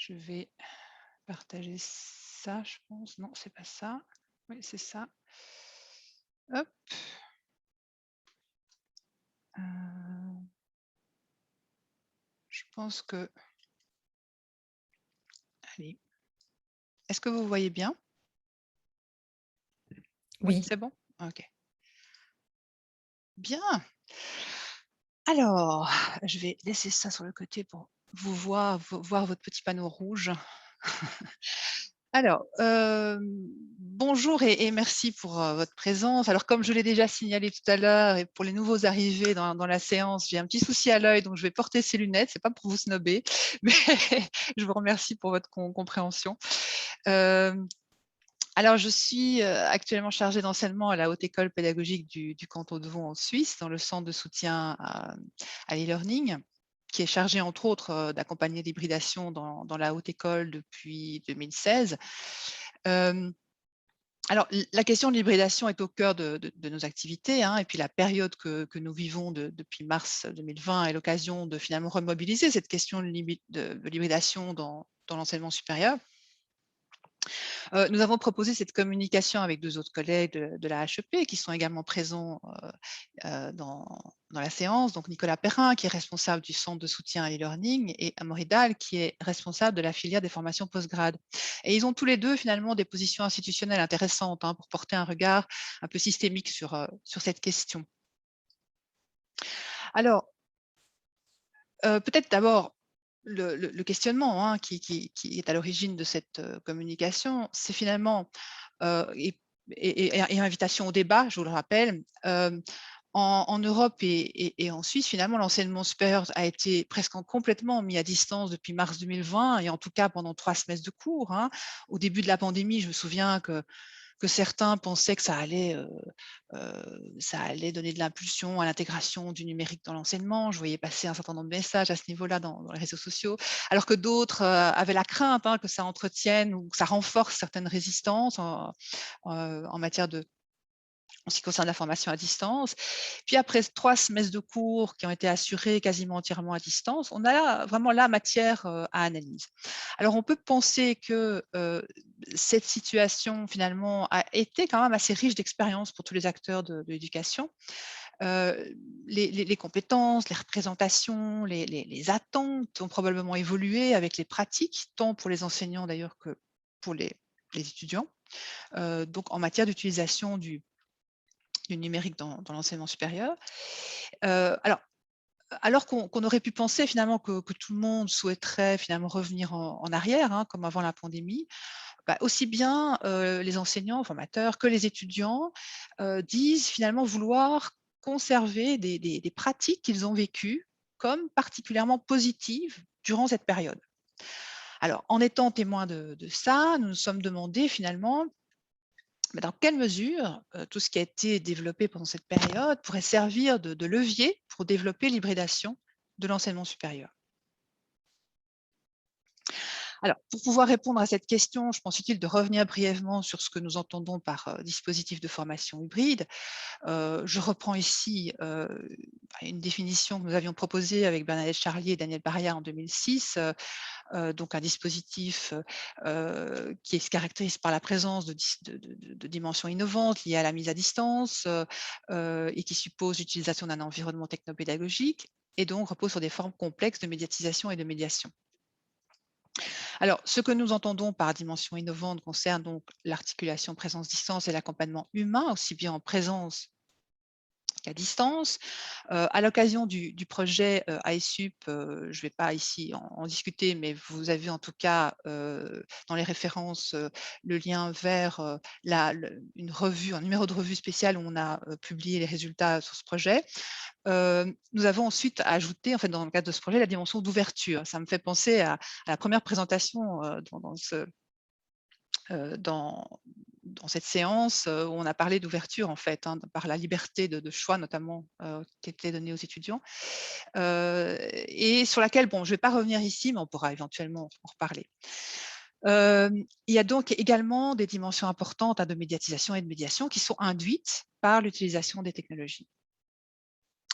Je vais partager ça, je pense. Non, c'est pas ça. Oui, c'est ça. Hop. Je pense que... Allez. Est-ce que vous voyez bien? Oui, Oui, c'est bon? OK. Bien. Alors, je vais laisser ça sur le côté pour vous voir votre petit panneau rouge. Alors, bonjour et merci pour, votre présence. Alors comme je l'ai déjà signalé tout à l'heure et pour les nouveaux arrivés dans la séance, j'ai un petit souci à l'œil, donc je vais porter ces lunettes. C'est pas pour vous snobber, mais je vous remercie pour votre compréhension. Hem, alors je suis, actuellement chargée d'enseignement à la Haute École pédagogique du canton de Vaud en Suisse, dans le centre de soutien à l'e-learning, qui est chargé entre autres, d'accompagner l'hybridation dans la haute école depuis 2016. Hem, alors la question de l'hybridation est au cœur de nos activités, hein, et puis la période que nous vivons depuis mars 2020 est l'occasion de finalement remobiliser cette question de l'hybridation dans l'enseignement supérieur. Nous avons proposé cette communication avec 2 autres collègues de la HEP qui sont également présents, dans la séance. Donc Nicolas Perrin qui est responsable du centre de soutien à l'e-learning et Amaury Dalle qui est responsable de la filière des formations postgrad. Et ils ont tous les 2 finalement des positions institutionnelles intéressantes, hein, pour porter un regard un peu systémique sur cette question. Alors, peut-être d'abord le questionnement, hein, qui est à l'origine de cette, communication, c'est finalement, et invitation au débat, je vous le rappelle. En Europe et en Suisse, finalement, l'enseignement supérieur a été presque complètement mis à distance depuis mars 2020 et en tout cas pendant 3 semestres de cours, hein. Au début de la pandémie, je me souviens que certains pensaient que ça allait donner de l'impulsion à l'intégration du numérique dans l'enseignement. Je voyais passer un certain nombre de messages à ce niveau-là dans les réseaux sociaux, alors que d'autres, avaient la crainte, hein, que ça entretienne ou que ça renforce certaines résistances en matière en ce qui concerne la formation à distance. Puis après 3 semestres de cours qui ont été assurés quasiment entièrement à distance, on a là, vraiment la matière, à analyse. Alors on peut penser que, cette situation finalement a été quand même assez riche d'expériences pour tous les acteurs de l'éducation. Les compétences, les représentations, les attentes ont probablement évolué avec les pratiques, tant pour les enseignants d'ailleurs que pour les étudiants. Donc en matière d'utilisation du numérique dans l'enseignement supérieur. Alors qu'on aurait pu penser finalement que tout le monde souhaiterait finalement revenir en arrière, hein, comme avant la pandémie, bah, aussi bien, les enseignants, formateurs que les étudiants, disent finalement vouloir conserver des pratiques qu'ils ont vécues comme particulièrement positives durant cette période. Alors en étant témoin de ça, nous nous sommes demandé finalement mais dans quelle mesure, tout ce qui a été développé pendant cette période pourrait servir de levier pour développer l'hybridation de l'enseignement supérieur? Alors, pour pouvoir répondre à cette question, je pense utile de revenir brièvement sur ce que nous entendons par, dispositif de formation hybride. Je reprends ici, une définition que nous avions proposée avec Bernadette Charlier et Daniel Baria en 2006. Donc un dispositif, qui se caractérise par la présence de dimensions innovantes liées à la mise à distance, et qui suppose l'utilisation d'un environnement technopédagogique et donc repose sur des formes complexes de médiatisation et de médiation. Alors, ce que nous entendons par dimension innovante concerne donc l'articulation présence-distance et l'accompagnement humain, aussi bien en présence qu'à distance. À l'occasion du projet, iSup, je ne vais pas ici en discuter, mais vous avez en tout cas, dans les références, le lien vers, une revue, un numéro de revue spéciale où on a, publié les résultats sur ce projet. Nous avons ensuite ajouté, en fait, dans le cadre de ce projet, la dimension d'ouverture. Ça me fait penser à la première présentation, dans cette séance, où on a parlé d'ouverture en fait, hein, par la liberté de choix notamment, qui était donnée aux étudiants, et sur laquelle, bon, je ne vais pas revenir ici, mais on pourra éventuellement en reparler. Il y a donc également des dimensions importantes, hein, de médiatisation et de médiation qui sont induites par l'utilisation des technologies.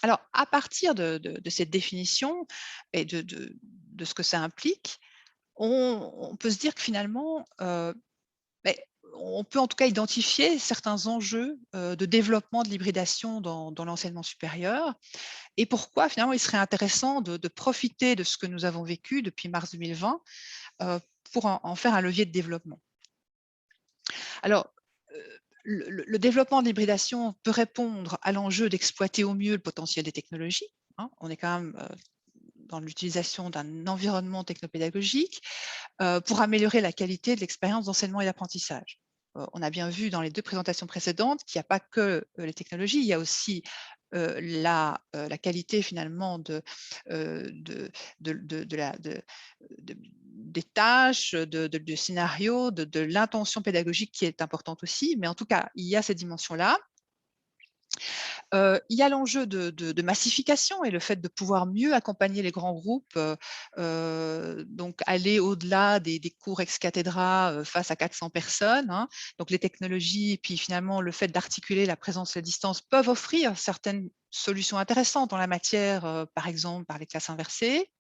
Alors à partir de cette définition et de ce que ça implique, on peut se dire que finalement, beh, on peut en tout cas identifier certains enjeux, de développement de l'hybridation dans l'enseignement supérieur et pourquoi finalement il serait intéressant de profiter de ce que nous avons vécu depuis mars 2020, heu, pour en faire un levier de développement. Alors, le développement de l'hybridation peut répondre à l'enjeu d'exploiter au mieux le potentiel des technologies, hein. On est quand même, dans l'utilisation d'un environnement technopédagogique, pour améliorer la qualité de l'expérience d'enseignement et d'apprentissage. On a bien vu dans les 2 présentations précédentes qu'il n'y a pas que, les technologies, il y a aussi, la qualité finalement de des tâches, de scénarios, de l'intention pédagogique qui est importante aussi, mais en tout cas, il y a cette dimension-là. Il y a l'enjeu de massification et le fait de pouvoir mieux accompagner les grands groupes, donc aller au-delà des cours ex cathedra, face à 400 personnes, hein. Donc les technologies et puis finalement le fait d'articuler la présence et la distance peuvent offrir certaines solutions intéressantes en la matière, par exemple par les classes inversées.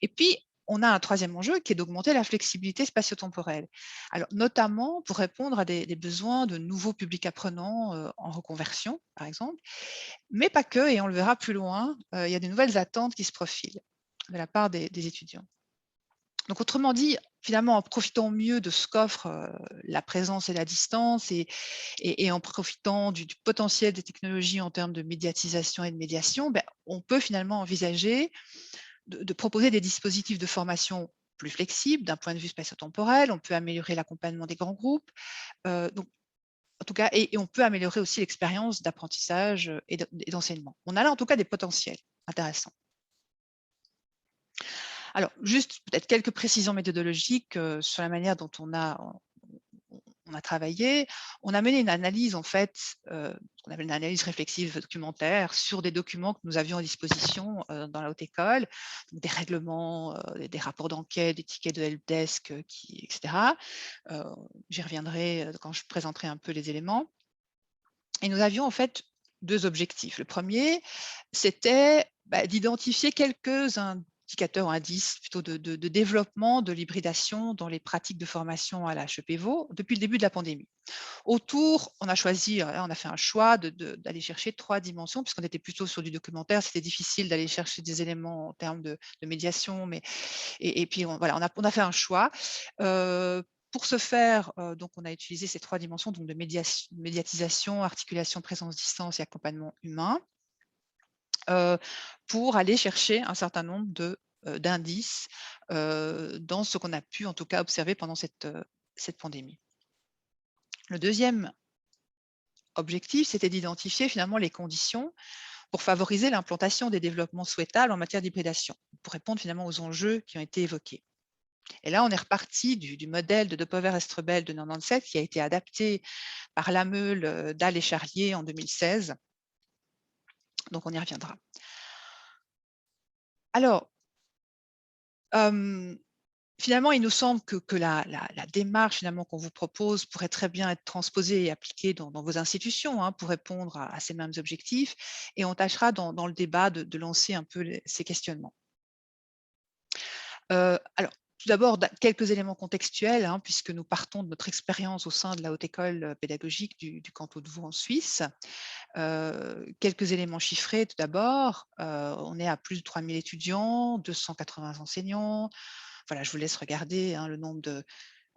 Et puis, on a un troisième enjeu qui est d'augmenter la flexibilité spatio-temporelle. Alors, notamment pour répondre à des besoins de nouveaux publics apprenants en reconversion, par exemple, mais pas que, et on le verra plus loin, il y a des nouvelles attentes qui se profilent de la part des étudiants. Donc, autrement dit, finalement, en profitant mieux de ce qu'offre la présence et la distance et en profitant du potentiel des technologies en termes de médiatisation et de médiation, ben, on peut finalement envisager de proposer des dispositifs de formation plus flexibles d'un point de vue spatio-temporel. On peut améliorer l'accompagnement des grands groupes, donc en tout cas et on peut améliorer aussi l'expérience d'apprentissage, et d'enseignement. On a là en tout cas des potentiels intéressants. Alors juste peut-être quelques précisions méthodologiques, sur la manière dont on a travaillé. On a mené une analyse en fait, ce qu'on appelle une analyse réflexive documentaire sur des documents que nous avions à disposition, dans la haute école, donc des règlements, des rapports d'enquête, des tickets de helpdesk, et cetera. Heu, J'y reviendrai, quand je présenterai un peu les éléments et nous avions en fait 2 objectifs. Le premier, c'était, bah, d'identifier quelques indicateurs, indices plutôt de développement de l'hybridation dans les pratiques de formation à la HEPEVO depuis le début de la pandémie. Autour, on a choisi, on a fait un choix d'aller chercher 3 dimensions puisqu'on était plutôt sur du documentaire. C'était difficile d'aller chercher des éléments en termes de médiation, mais et puis voilà, on a fait un choix. Pour ce faire, donc on a utilisé ces 3 dimensions donc de médiatisation, articulation, présence, distance et accompagnement humain, heu, pour aller chercher un certain nombre d'indices, dans ce qu'on a pu en tout cas observer pendant cette pandémie. Le deuxième objectif, c'était d'identifier finalement les conditions pour favoriser l'implantation des développements souhaitables en matière d'hybridation, pour répondre finalement aux enjeux qui ont été évoqués. Et là, on est reparti du modèle de Depover-Estrebel de 97 qui a été adapté par Lameule, Dalle et Charlier en 2016. Donc on y reviendra. Alors, hem, finalement, il nous semble que la démarche finalement qu'on vous propose pourrait très bien être transposée et appliquée dans vos institutions, hein, pour répondre à ces mêmes objectifs et on tâchera dans le débat de lancer un peu ces questionnements. Alors, tout d'abord, quelques éléments contextuels, hein, puisque nous partons de notre expérience au sein de la Haute École pédagogique du canton de Vaud en Suisse. Quelques éléments chiffrés tout d'abord, on est à plus de 3 000 étudiants, 280 enseignants. Voilà, je vous laisse regarder, hein, le nombre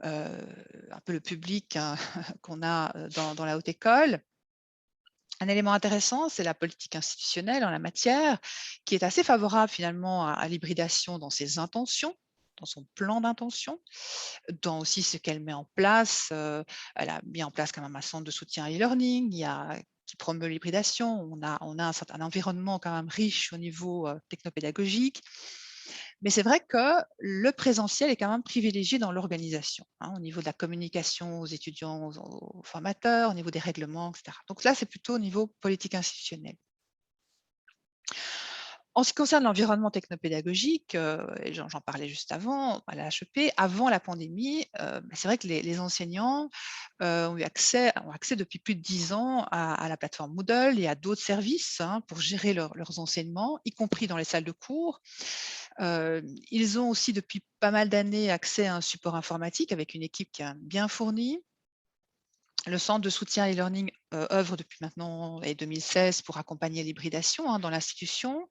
un peu le public, hein, qu'on a, dans la Haute École. Un élément intéressant, c'est la politique institutionnelle en la matière, qui est assez favorable finalement à l'hybridation dans ses intentions, dans son plan d'intention, dans aussi ce qu'elle met en place. Elle a mis en place quand même un centre de soutien à l'e-learning, qui promeut l'hybridation. On a un certain environnement quand même riche au niveau, technopédagogique. Mais c'est vrai que le présentiel est quand même privilégié dans l'organisation, hein, au niveau de la communication aux étudiants, aux formateurs, au niveau des règlements et cetera. Donc là, c'est plutôt au niveau politique institutionnel. En ce qui concerne l'environnement technopédagogique, et j'en parlais juste avant, à la HEP, avant la pandémie, c'est vrai que les enseignants, ont accès depuis plus de 10 ans à la plateforme Moodle et à d'autres services, hein, pour gérer leurs enseignements, y compris dans les salles de cours. Ils ont aussi depuis pas mal d'années accès à un support informatique avec une équipe qui est bien fournie. Le centre de soutien e-learning, œuvre depuis maintenant 2016 pour accompagner l'hybridation, hein, dans l'institution.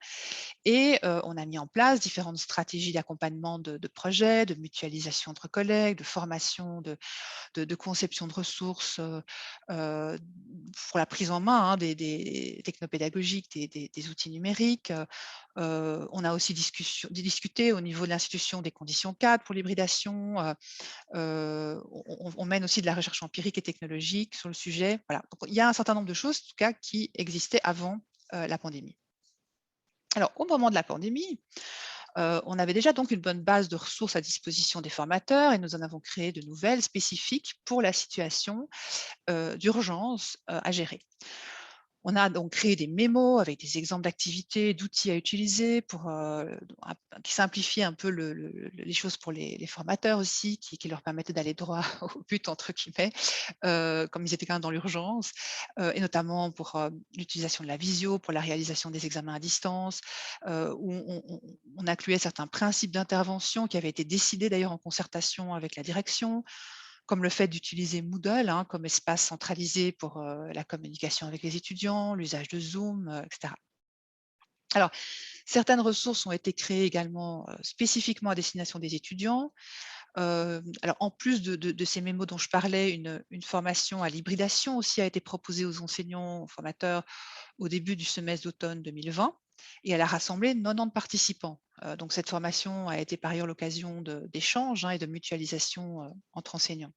Et on a mis en place différentes stratégies d'accompagnement de projets, de mutualisation entre collègues, de formation, de conception de ressources, pour la prise en main, hein, des technopédagogiques, des outils numériques. On a aussi discuté au niveau de l'institution des conditions cadres pour l'hybridation. On mène aussi de la recherche empirique et technologique sur le sujet. Voilà, donc il y a un certain nombre de choses, en tout cas, qui existaient avant, la pandémie. Alors, au moment de la pandémie, on avait déjà donc une bonne base de ressources à disposition des formateurs et nous en avons créé de nouvelles spécifiques pour la situation, d'urgence, à gérer. On a donc créé des mémos avec des exemples d'activités, d'outils à utiliser pour, qui simplifient un peu les choses pour les formateurs aussi, qui leur permettaient d'aller droit au but entre guillemets, comme ils étaient quand même dans l'urgence, et notamment pour, l'utilisation de la visio, pour la réalisation des examens à distance, où on incluait certains principes d'intervention qui avaient été décidés d'ailleurs en concertation avec la direction, comme le fait d'utiliser Moodle, hein, comme espace centralisé pour, la communication avec les étudiants, l'usage de Zoom, et cetera. Alors, certaines ressources ont été créées également, spécifiquement à destination des étudiants. Alors en plus de ces mémos dont je parlais, une formation à l'hybridation aussi a été proposée aux enseignants, aux formateurs au début du semestre d'automne 2020 et elle a rassemblé 90 participants. Donc cette formation a été par ailleurs l'occasion d'échanges, hein, et de mutualisation, entre enseignants.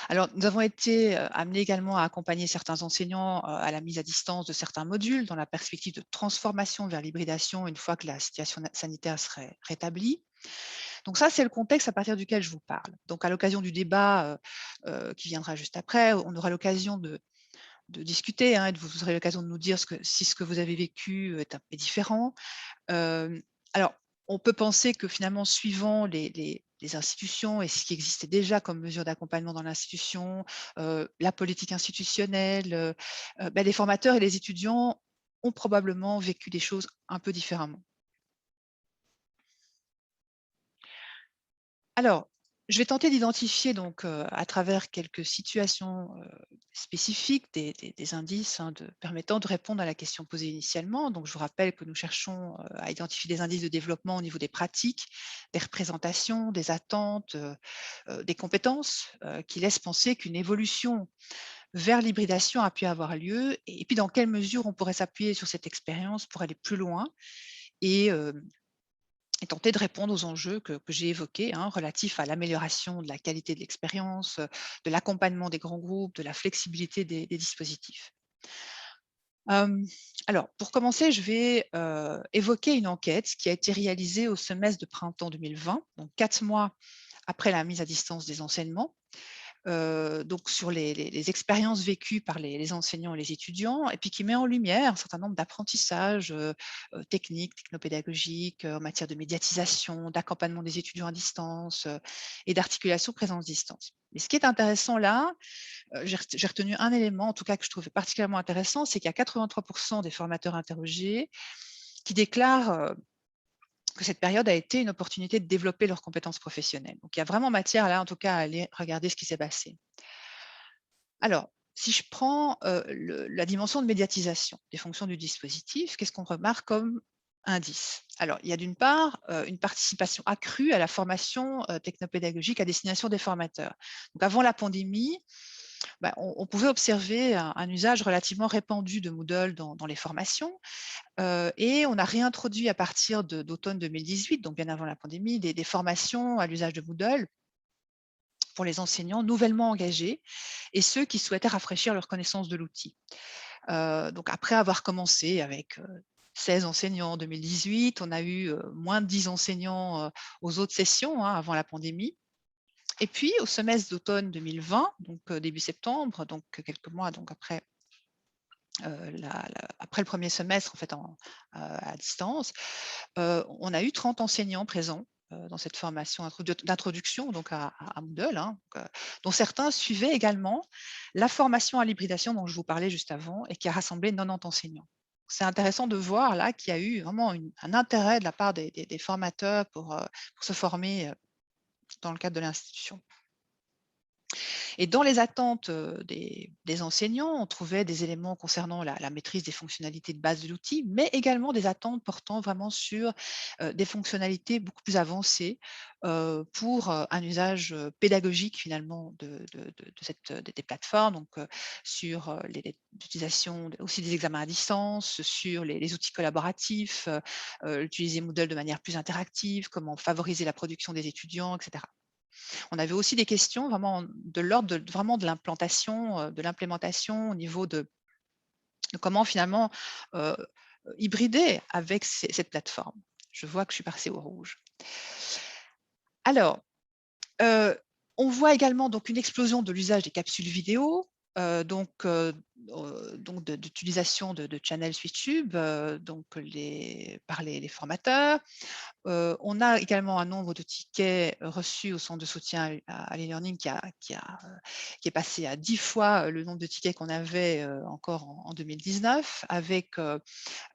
Alors, nous avons été, amenés également à accompagner certains enseignants, à la mise à distance de certains modules dans la perspective de transformation vers l'hybridation une fois que la situation sanitaire serait rétablie. Donc ça, c'est le contexte à partir duquel je vous parle. Donc à l'occasion du débat, qui viendra juste après, on aura l'occasion de discuter, hein, et vous aurez l'occasion de nous dire si ce que vous avez vécu est un peu différent. Hem, alors, on peut penser que finalement, suivant les institutions et ce qui existait déjà comme mesure d'accompagnement dans l'institution, la politique institutionnelle, les formateurs et les étudiants ont probablement vécu des choses un peu différemment. Alors, je vais tenter d'identifier donc, à travers quelques situations, spécifiques, des indices, hein, permettant de répondre à la question posée initialement. Donc je vous rappelle que nous cherchons, à identifier des indices de développement au niveau des pratiques, des représentations, des attentes, des compétences, qui laissent penser qu'une évolution vers l'hybridation a pu avoir lieu et puis dans quelle mesure on pourrait s'appuyer sur cette expérience pour aller plus loin et et tenter de répondre aux enjeux que j'ai évoqués, hein, relatifs à l'amélioration de la qualité de l'expérience, de l'accompagnement des grands groupes, de la flexibilité des dispositifs. Hem, alors pour commencer, je vais, évoquer une enquête qui a été réalisée au semestre de printemps 2020, donc 4 mois après la mise à distance des enseignements. Donc sur les expériences vécues par les enseignants et les étudiants et puis qui met en lumière un certain nombre d'apprentissages, techniques, technopédagogiques, en matière de médiatisation, d'accompagnement des étudiants à distance, et d'articulation présence-distance. Mais ce qui est intéressant là, j'ai retenu un élément en tout cas que je trouvais particulièrement intéressant, c'est qu'il y a 83 des formateurs interrogés qui déclarent, que cette période a été une opportunité de développer leurs compétences professionnelles. Donc il y a vraiment matière là, en tout cas, à aller regarder ce qui s'est passé. Alors, si je prends, la dimension de médiatisation des fonctions du dispositif, qu'est-ce qu'on remarque comme indice? Alors, il y a d'une part, une participation accrue à la formation, technopédagogique à destination des formateurs. Donc avant la pandémie, on pouvait observer un usage relativement répandu de Moodle dans les formations, et on a réintroduit à partir d'automne 2018, donc bien avant la pandémie, des formations à l'usage de Moodle pour les enseignants nouvellement engagés et ceux qui souhaitaient rafraîchir leur connaissance de l'outil. Donc après avoir commencé avec, 16 enseignants en 2018, on a eu, moins de 10 enseignants, aux autres sessions, hein, avant la pandémie. Et puis au semestre d'automne 2020, donc début septembre, donc quelques mois donc après après le premier semestre, en fait, à distance, on a eu 30 enseignants présents dans cette formation d'introduction donc à Moodle, hein, dont certains suivaient également la formation à l'hybridation dont je vous parlais juste avant et qui a rassemblé 90 enseignants. C'est intéressant de voir là qu'il y a eu vraiment un intérêt de la part des formateurs pour se former dans le cadre de l'institution. Et dans les attentes, des enseignants, on trouvait des éléments concernant la maîtrise des fonctionnalités de base de l'outil, mais également des attentes portant vraiment sur, des fonctionnalités beaucoup plus avancées, pour, un usage, pédagogique finalement des plateformes, donc sur, l'utilisation aussi des examens à distance, sur les outils collaboratifs, utiliser Moodle de manière plus interactive, comment favoriser la production des étudiants, et cetera. On avait aussi des questions vraiment de l'ordre vraiment de l'implantation, de l'implémentation au niveau de comment finalement, heu, hybrider avec cette plateforme. Je vois que je suis passée au rouge. Alors, heu, on voit également donc une explosion de l'usage des capsules vidéo, donc d'utilisation de channels SwitchTube, donc par les formateurs. On a également un nombre de tickets reçus au centre de soutien à l'e-learning qui est passé à 10 fois le nombre de tickets qu'on avait, encore en 2019 avec, heu,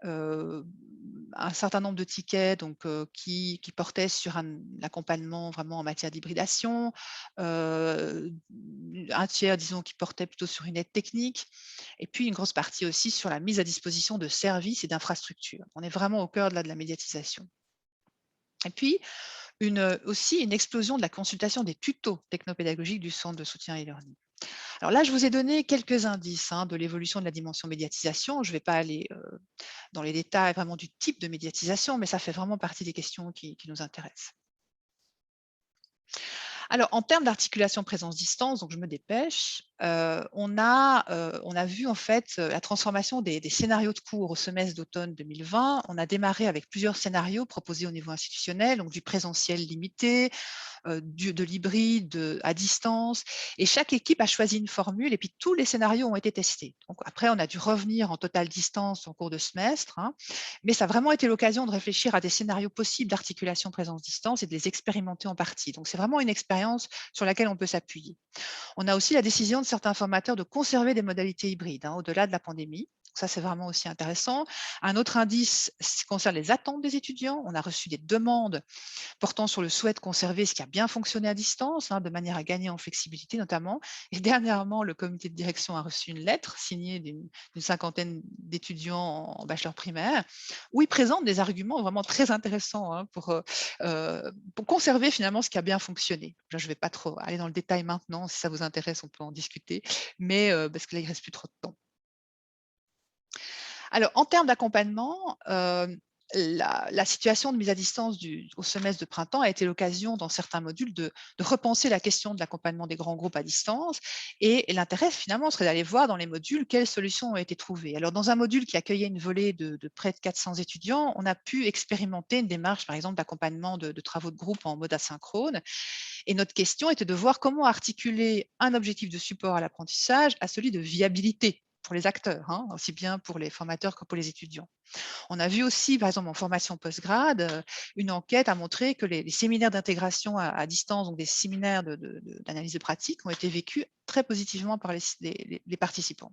un certain nombre de tickets donc qui portaient sur l'accompagnement vraiment en matière d'hybridation, un tiers disons qui portait plutôt sur une aide technique et puis une grosse partie aussi sur la mise à disposition de services et d'infrastructures. On est vraiment au cœur de la médiatisation. Et puis, aussi une explosion de la consultation des tutos technopédagogiques du centre de soutien e-learning. Alors là, je vous ai donné quelques indices hein, de l'évolution de la dimension médiatisation. Je ne vais pas aller dans les détails vraiment du type de médiatisation, mais ça fait vraiment partie des questions qui nous intéressent. Alors, en termes d'articulation présence-distance, donc je me dépêche, on a vu en fait la transformation des scénarios de cours au semestre d'automne 2020. On a démarré avec plusieurs scénarios proposés au niveau institutionnel, donc du présentiel limité, de l'hybride, à distance et chaque équipe a choisi une formule et puis tous les scénarios ont été testés. Donc après, on a dû revenir en totale distance en cours de semestre, hein, mais ça a vraiment été l'occasion de réfléchir à des scénarios possibles d'articulation présence-distance et de les expérimenter en partie. Donc c'est vraiment une expérience sur laquelle on peut s'appuyer. On a aussi la décision de certains formateurs de conserver des modalités hybrides, hein, au-delà de la pandémie. Ça, c'est vraiment aussi intéressant. Un autre indice concerne les attentes des étudiants. On a reçu des demandes portant sur le souhait de conserver ce qui a bien fonctionné à distance, hein, de manière à gagner en flexibilité notamment. Et dernièrement, le comité de direction a reçu une lettre signée d'une cinquantaine d'étudiants en bachelor primaire, où ils présentent des arguments vraiment très intéressants hein, pour conserver finalement ce qui a bien fonctionné. Là, je ne vais pas trop aller dans le détail maintenant, si ça vous intéresse, on peut en discuter, mais parce que là, il ne reste plus trop de temps. Alors, en termes d'accompagnement, la situation de mise à distance au semestre de printemps a été l'occasion, dans certains modules, de repenser la question de l'accompagnement des grands groupes à distance. Et l'intérêt, finalement, serait d'aller voir dans les modules quelles solutions ont été trouvées. Alors, dans un module qui accueillait une volée de près de 400 étudiants, on a pu expérimenter une démarche, par exemple, d'accompagnement de travaux de groupe en mode asynchrone. Et notre question était de voir comment articuler un objectif de support à l'apprentissage à celui de viabilité pour les acteurs, hein, aussi bien pour les formateurs que pour les étudiants. On a vu aussi, par exemple, en formation postgrade, une enquête a montré que les séminaires d'intégration à distance, donc des séminaires d'analyse de pratique, ont été vécus très positivement par les participants.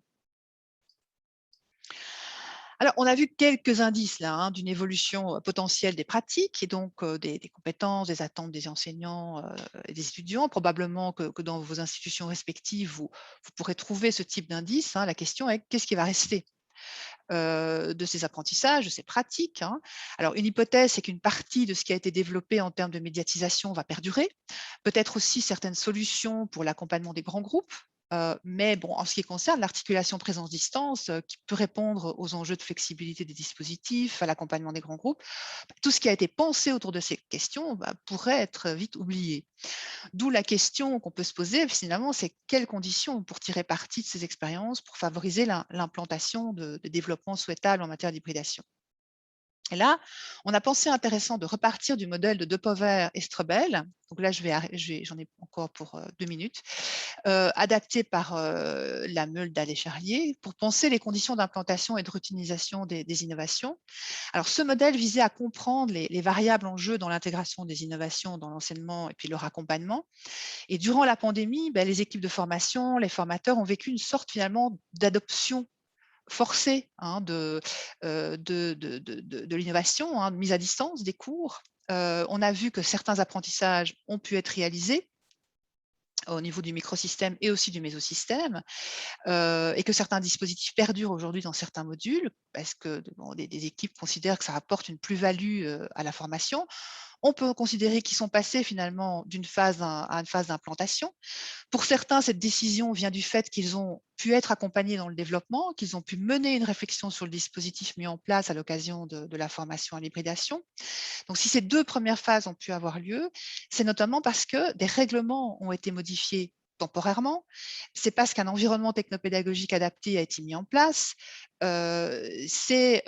Alors, on a vu quelques indices là, hein, d'une évolution potentielle des pratiques et donc des compétences, des attentes des enseignants et des étudiants. Probablement que dans vos institutions respectives, vous pourrez trouver ce type d'indice, hein. La question est qu'est-ce qui va rester de ces apprentissages, de ces pratiques, hein. Alors, une hypothèse, c'est qu'une partie de ce qui a été développé en termes de médiatisation va perdurer. Peut-être aussi certaines solutions pour l'accompagnement des grands groupes. Mais bon, en ce qui concerne l'articulation présence-distance, qui peut répondre aux enjeux de flexibilité des dispositifs, à l'accompagnement des grands groupes, tout ce qui a été pensé autour de ces questions pourrait être vite oublié. D'où la question qu'on peut se poser finalement, c'est quelles conditions pour tirer parti de ces expériences pour favoriser l'implantation de développement souhaitable en matière d'hybridation. Et là, on a pensé intéressant de repartir du modèle de Depover et Strebel. Donc là, j'en ai encore pour 2 minutes, adapté par la meule d'Allais-Charlier pour penser les conditions d'implantation et de rutilisation des innovations. Alors, ce modèle visait à comprendre les variables en jeu dans l'intégration des innovations dans l'enseignement et puis leur accompagnement. Et durant la pandémie, les équipes de formation, les formateurs ont vécu une sorte finalement d'adoption forcée, hein, de l'innovation, hein, de mise à distance des cours. On a vu que certains apprentissages ont pu être réalisés au niveau du microsystème et aussi du mésosystème, et que certains dispositifs perdurent aujourd'hui dans certains modules parce que bon, des équipes considèrent que ça apporte une plus-value à la formation. On peut considérer qu'ils sont passés finalement d'une phase à une phase d'implantation. Pour certains, cette décision vient du fait qu'ils ont pu être accompagnés dans le développement, qu'ils ont pu mener une réflexion sur le dispositif mis en place à l'occasion de la formation à l'hybridation. Donc, si ces 2 premières phases ont pu avoir lieu, c'est notamment parce que des règlements ont été modifiés temporairement. C'est parce qu'un environnement technopédagogique adapté a été mis en place. C'est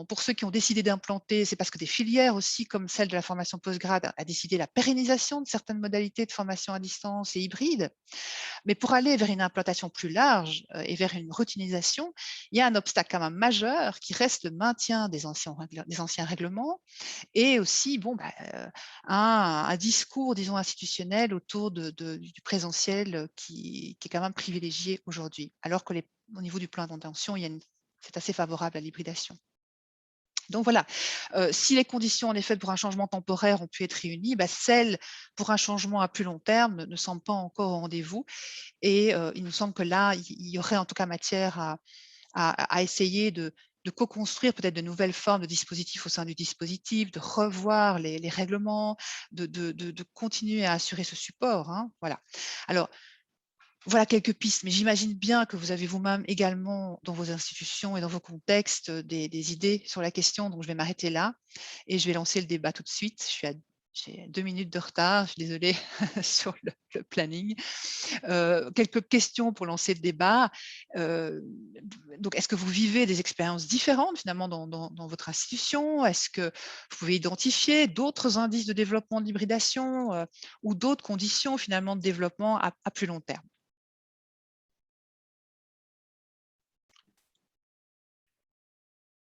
pour ceux qui ont décidé d'implanter, c'est parce que des filières aussi, comme celle de la formation postgrad, a décidé la pérennisation de certaines modalités de formation à distance et hybride. Mais pour aller vers une implantation plus large et vers une routinisation, il y a un obstacle quand même majeur qui reste le maintien des anciens règlements et aussi un discours, disons, institutionnel autour du présentiel qui est quand même privilégié aujourd'hui, alors que au niveau du plan d'intention, c'est assez favorable à l'hybridation. Donc voilà, si les conditions en effet pour un changement temporaire ont pu être réunies, celles pour un changement à plus long terme ne semblent pas encore au rendez-vous et il nous semble que là, il y aurait en tout cas matière à essayer de co-construire peut-être de nouvelles formes de dispositifs au sein du dispositif, de revoir les règlements, de continuer à assurer ce support, hein, voilà. Alors, voilà quelques pistes, mais j'imagine bien que vous avez vous-même également dans vos institutions et dans vos contextes, des idées sur la question, donc je vais m'arrêter là et je vais lancer le débat tout de suite. J'ai 2 minutes de retard, je suis désolée sur le planning. Quelques questions pour lancer le débat. Heu, donc est-ce que vous vivez des expériences différentes finalement dans votre institution? Est-ce que vous pouvez identifier d'autres indices de développement de l'hybridation, ou d'autres conditions finalement de développement à plus long terme?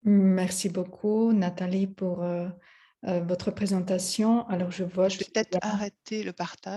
Merci beaucoup, Nathalie, pour votre présentation. Alors, je vois Je vais qu'il peut-être y a arrêter le partage.